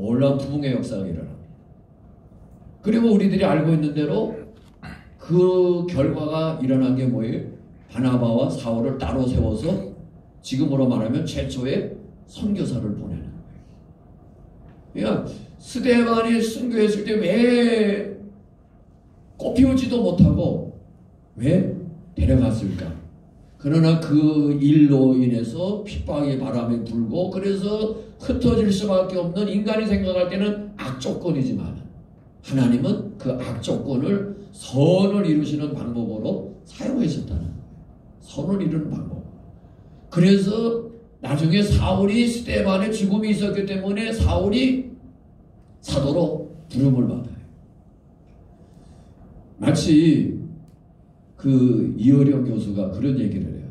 놀라운 부흥의 역사가 일어납니다. 그리고 우리들이 알고 있는 대로 그 결과가 일어난 게 뭐예요? 바나바와 사울을 따로 세워서 지금으로 말하면 최초의 선교사를 보내는 거예요. 그러니까 스데반이 순교했을 때 왜 꽃피우지도 못하고 왜 데려갔을까? 그러나 그 일로 인해서 핍박의 바람이 불고 그래서 흩어질 수밖에 없는, 인간이 생각할 때는 악조건이지만 하나님은 그 악조건을 선을 이루시는 방법으로 사용하셨다는 거예요. 선을 이루는 방법. 그래서 나중에 사울이 스데반의 죽음이 있었기 때문에 사울이 사도로 부름을 받아요. 마치 그 이어령 교수가 그런 얘기를 해요.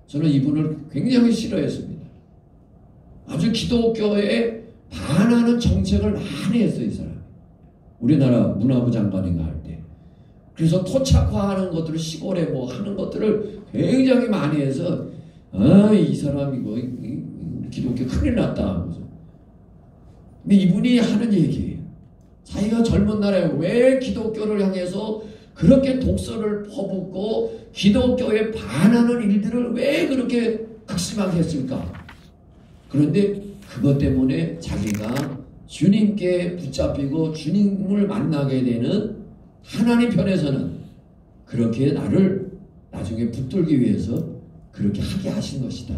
저는 이분을 굉장히 싫어했습니다. 아주 기독교에 반하는 정책을 많이 했어요, 이 사람. 우리나라 문화부 장관인가 할 때. 그래서 토착화하는 것들을, 시골에 뭐 하는 것들을 굉장히 많이 해서, 이 사람 이거 기독교 큰일 났다 하면서. 근데 이분이 하는 얘기예요. 자기가 젊은 날에 왜 기독교를 향해서 그렇게 독서를 퍼붓고 기독교에 반하는 일들을 왜 그렇게 극심하게 했을까? 그런데 그것 때문에 자기가 주님께 붙잡히고 주님을 만나게 되는 하나님 편에서는 그렇게 나를 나중에 붙들기 위해서 그렇게 하게 하신 것이다.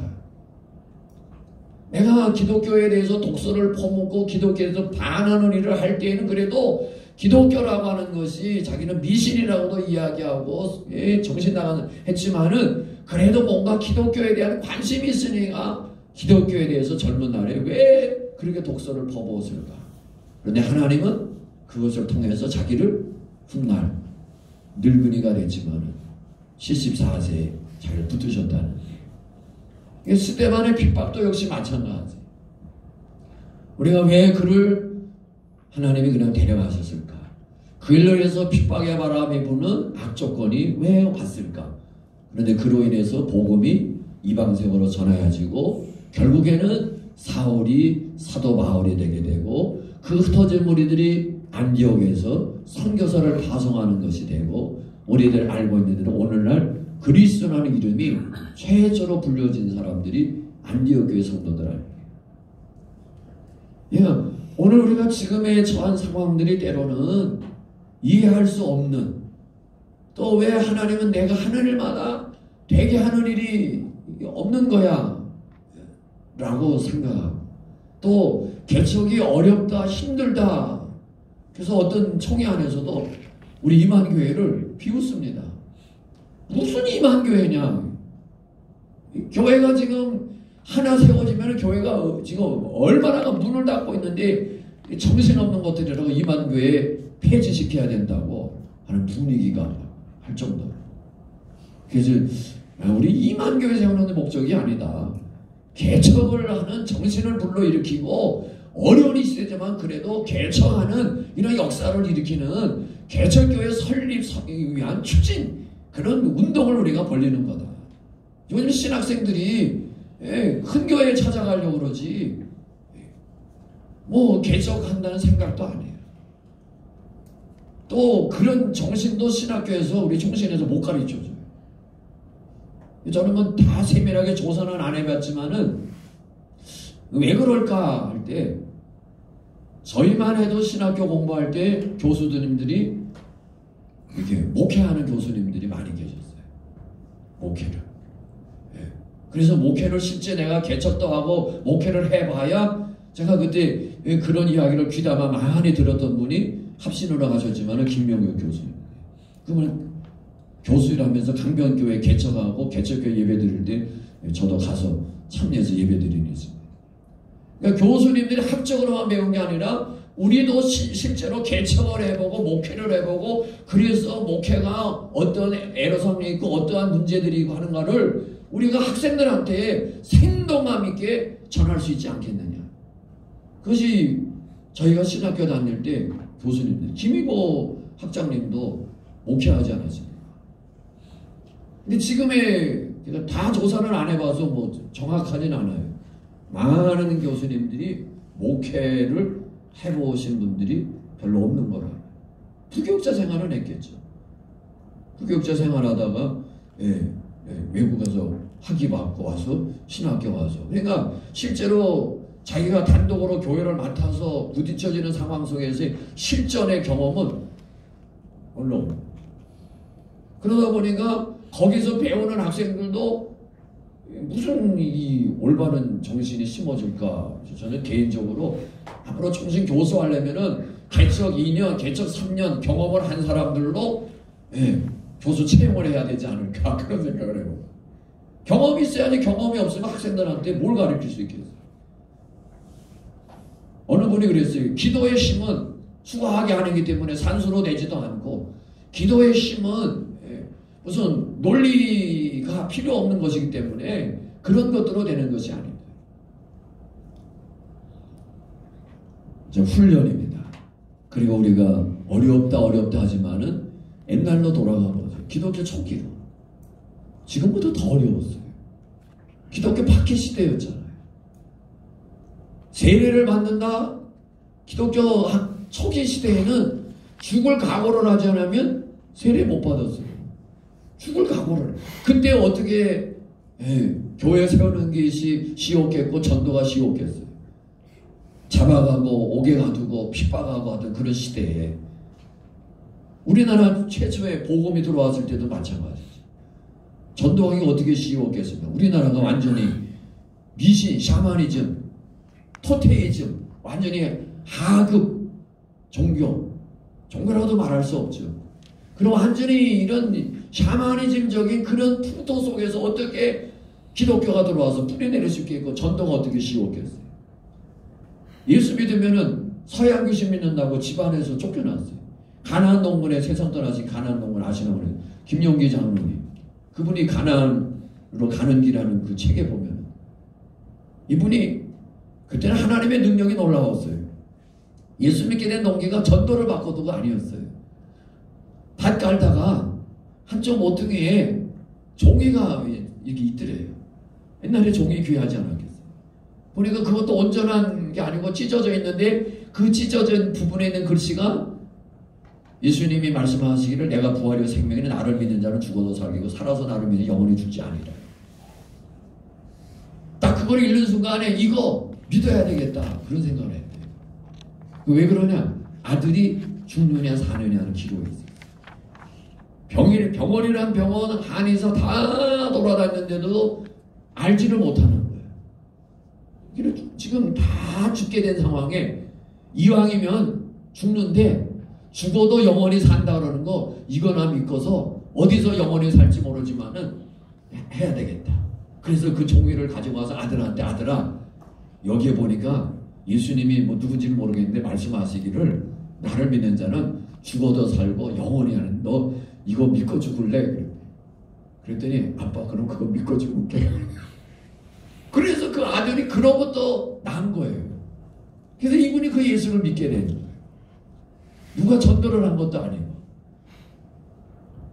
내가 기독교에 대해서 독서를 퍼붓고 기독교에 대해서 반하는 일을 할 때에는 그래도 기독교라고 하는 것이 자기는 미신이라고도 이야기하고 정신 나가는 했지만은 그래도 뭔가 기독교에 대한 관심이 있으니까 기독교에 대해서 젊은 날에 왜 그렇게 독서를 퍼부었을까? 그런데 하나님은 그것을 통해서 자기를 훗날 늙은이가 됐지만은 74세에 잘 붙으셨다는. 스데반의 핍박도 역시 마찬가지. 우리가 왜 그를 하나님이 그냥 데려가셨을까? 그 일로 인해서 핍박의 바람이 부는 악조건이 왜 왔을까? 그런데 그로 인해서 복음이 이방생으로 전해지고 결국에는 사울이 사도 바울이 되게 되고 그 흩어진 무리들이 안디옥에서 선교사를 파송하는 것이 되고 우리들 알고 있는 대로 오늘날 그리스도라는 이름이 최초로 불려진 사람들이 안디옥 교회 성도들 아니에요. 오늘 우리가 지금의 처한 상황들이 때로는 이해할 수 없는, 또 왜 하나님은 내가 하는 일마다 되게 하는 일이 없는 거야 라고 생각하고, 또 개척이 어렵다 힘들다, 그래서 어떤 총회 안에서도 우리 임한교회를 비웃습니다. 무슨 임한교회냐, 교회가 지금 하나 세워지면 교회가 지금 얼마나 문을 닫고 있는데 정신없는 것들이라고 임한교회 폐지시켜야 된다고 하는 분위기가 할 정도로. 그래서 우리 임한교회 세우는 목적이 아니다. 개척을 하는 정신을 불러일으키고 어려운 시대지만 그래도 개척하는 이런 역사를 일으키는 개척교회 설립을 위한 추진, 그런 운동을 우리가 벌리는 거다. 요즘 신학생들이 큰 교회에 찾아가려고 그러지 뭐 개척한다는 생각도 안 해요. 또 그런 정신도 신학교에서 우리 정신에서 못 가르쳐줘요. 저는 뭐 다 세밀하게 조사는 안 해봤지만은 왜 그럴까 할 때 저희만 해도 신학교 공부할 때 교수님들이 이렇게 목회하는 교수님들이 많이 계셨어요. 목회를. 그래서 목회를 실제 내가 개척도 하고 목회를 해봐야, 제가 그때 그런 이야기를 귀담아 많이 들었던 분이 합신으로 가셨지만 김명혁 교수님. 그러면 교수라면서 강변교회 개척하고 개척교회 예배 드릴 때 저도 가서 참여해서 예배 드리는 있습니다. 그러니까 교수님들이 학적으로만 배운 게 아니라 우리도 실제로 개척을 해보고 목회를 해보고, 그래서 목회가 어떤 애로사항이 있고 어떠한 문제들이 있고 하는가를 우리가 학생들한테 생동감 있게 전할 수 있지 않겠느냐. 그것이 저희가 신학교 다닐 때 교수님들, 김희보 학장님도 목회하지 않았습니까? 근데 지금의 다 조사를 안 해봐서 뭐 정확하진 않아요. 많은 교수님들이 목회를 해보신 분들이 별로 없는 거라. 부교육자 생활은 했겠죠. 부교육자 생활하다가 외국 가서 학위 받고 와서 신학교 와서, 그러니까 실제로 자기가 단독으로 교회를 맡아서 부딪혀지는 상황 속에서의 실전의 경험은 별로 없는. 그러다 보니까 거기서 배우는 학생들도 무슨 이 올바른 정신이 심어질까. 저는 개인적으로 앞으로 정신 교수하려면은 개척 2년, 개척 3년 경험을 한 사람들로 교수 채용을 해야 되지 않을까, 그런 생각을 해요. 경험이 있어야지. 경험이 없으면 학생들한테 뭘 가르칠 수 있겠어요. 어느 분이 그랬어요. 기도의 힘은 수고하게 하는기 때문에 산수로 되지도 않고, 기도의 힘은 무슨 논리가 필요 없는 것이기 때문에 그런 것들로 되는 것이 아닙니다. 이제 훈련입니다. 그리고 우리가 어렵다 하지만은 옛날로 돌아가 보세요. 기독교 초기로. 지금보다 더 어려웠어요. 기독교 박해 시대였잖아요. 세례를 받는다. 기독교 초기 시대에는 죽을 각오를 하지 않으면 세례 못 받았어요. 죽을 각오를. 그때 어떻게 교회 세우는 게 쉬웠겠고 전도가 쉬웠겠어요. 잡아가고 옥에 가두고 핍박하고 하던 그런 시대에 우리나라 최초의 복음이 들어왔을 때도 마찬가지죠. 전도하기가 어떻게 쉬웠겠습니까? 우리나라가 완전히 미신, 샤머니즘, 토테이즘, 완전히 하급 종교라고도 말할 수 없죠. 그럼 완전히 이런 샤머니즘적인 그런 풍토 속에서 어떻게 기독교가 들어와서 뿌리내릴 수 있겠고 전도가 어떻게 쉬웠겠어요? 예수 믿으면은 서양 귀신 믿는다고 집안에서 쫓겨났어요. 가나안 동문에 세상 떠나신 가나안 동문 아시나 모르겠어요. 김용기 장로님. 그분이 가나안으로 가는 길하는 그 책에 보면 이분이 그때는 하나님의 능력이 놀라웠어요. 예수 믿게 된 동기가 전도를 받고도가 아니었어요. 밭 깔다가 한쪽 모퉁이에 종이가 이렇게 있더래요. 옛날에 종이 귀하지 않았겠어요. 보니까 그것도 온전한 게 아니고 찢어져 있는데 그 찢어진 부분에 있는 글씨가 예수님이 말씀하시기를 내가 부활이요 생명이니 나를 믿는 자는 죽어도 살기고 살아서 나를 믿는 영원히 죽지 아니라. 딱 그걸 읽는 순간에 이거 믿어야 되겠다 그런 생각을 했대요. 왜 그러냐? 아들이 죽느냐 사느냐 하는 기록이 있어요. 병원이란 병원 한의사 다 돌아다녔는데도 알지를 못하는 거예요. 지금 다 죽게 된 상황에 이왕이면 죽는데 죽어도 영원히 산다 그러는 거 이거나 믿고서 어디서 영원히 살지 모르지만은 해야 되겠다. 그래서 그 종이를 가지고 와서 아들한테 아들아 여기에 보니까 예수님이 뭐 누군지는 모르겠는데 말씀하시기를 나를 믿는 자는 죽어도 살고 영원히 하는 너 이거 믿고 죽을래? 그랬더니 아빠 그럼 그거 믿고 죽을게. 그래서 그 아들이 그로부터 난 거예요. 그래서 이분이 그 예수를 믿게 된 거예요. 누가 전도를 한 것도 아니고.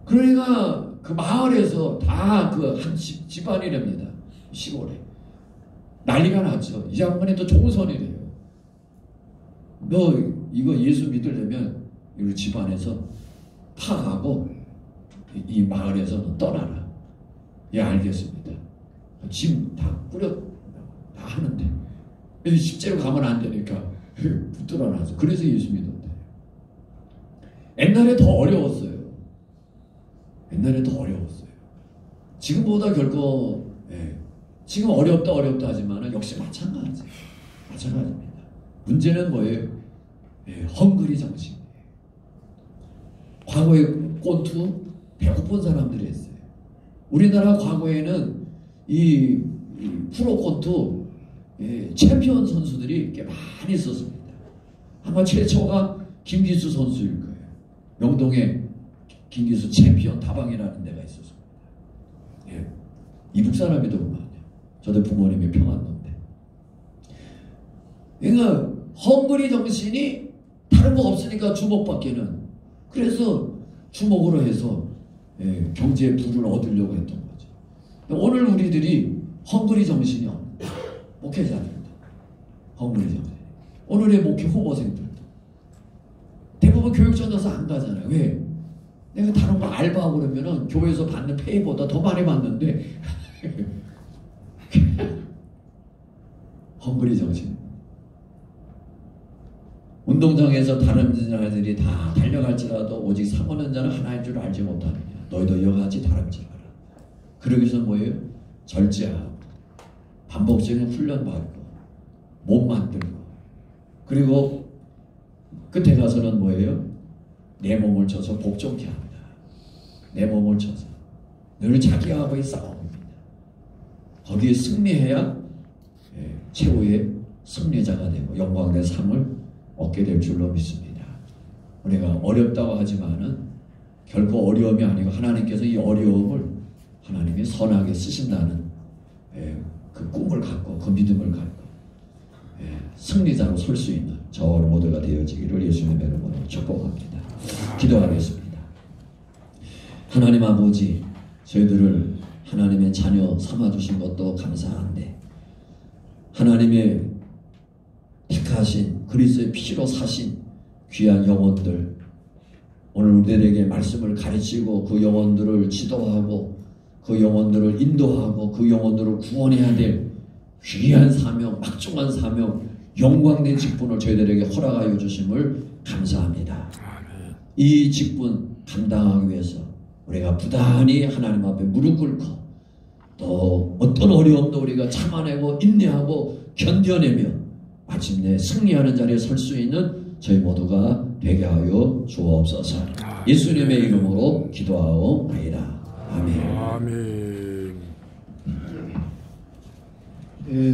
그러니까 그 마을에서 다 그 한 집안이랍니다. 시골에. 난리가 났죠. 이 양반이 또 종선이래요. 너 이거 예수 믿으려면 우리 집안에서 파하고 이 마을에서 떠나라. 예, 알겠습니다. 짐 다 뿌려 다 하는데 실제로 가면 안 되니까 붙들어놔서 그래서 예수 믿었대. 옛날에 더 어려웠어요. 옛날에 더 어려웠어요. 지금보다 결코 지금 어렵다 하지만 역시 마찬가지입니다. 문제는 뭐예요? 헝그리 정신이에요. 과거에 꼰투 배고픈 사람들이 했어요. 우리나라 과거에는 이 프로 꼰투 챔피언 선수들이 꽤 많이 있었습니다. 아마 최초가 김기수 선수일 거예요. 명동에 김기수 챔피언 다방이라는 데가 있었습니다. 이북 사람이더구만요. 저도 부모님이 평안도인데. 그러니까 헝그리 정신이 다른 거 없으니까 주먹밖에는. 그래서 주먹으로 해서 경제의 부를 얻으려고 했던 거죠. 오늘 우리들이 헝그리 정신이 없는 목회자입니다. 헝그리 정신. 오늘의 목회 후보생들도 대부분 교육전도서 안 가잖아요. 왜? 내가 다른 거 알바하고 그러면은 교회에서 받는 페이보다 더 많이 받는데 헝그리 정신. 운동장에서 다른 자들이 다 달려갈지라도 오직 상하는 자는 하나인 줄 알지 못하느냐. 너희도 이와 같이 다름질하라. 그러기 위해서 뭐예요? 절제하고 반복적인 훈련받고 몸 만들고 그리고 끝에 가서는 뭐예요? 내 몸을 쳐서 복종케 합니다. 내 몸을 쳐서 늘 자기하고의 싸움입니다. 거기에 승리해야 최후의 승리자가 되고 영광의 상을 얻게 될 줄로 믿습니다. 우리가 어렵다고 하지만은 결코 어려움이 아니고 하나님께서 이 어려움을 하나님이 선하게 쓰신다는 그 꿈을 갖고 그 믿음을 갖고 승리자로 설 수 있는 저와 모두가 되어지기를 예수님의 이름으로 축복합니다. 기도하겠습니다. 하나님 아버지, 저희들을 하나님의 자녀 삼아주신 것도 감사한데 하나님의 택하신 그리스도의 피로 사신 귀한 영혼들, 오늘 우리들에게 말씀을 가르치고 그 영혼들을 지도하고 그 영혼들을 인도하고 그 영혼들을 구원해야 될 귀한 사명, 막중한 사명, 영광된 직분을 저희들에게 허락하여 주심을 감사합니다. 이 직분 감당하기 위해서 우리가 부단히 하나님 앞에 무릎 꿇고 또 어떤 어려움도 우리가 참아내고 인내하고 견뎌내며 마침내 승리하는 자리에 설 수 있는 저희 모두가 되게 하여 주옵소서. 예수님의 이름으로 기도하옵나이다. 아멘. 아멘.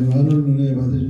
많은 은혜 받으신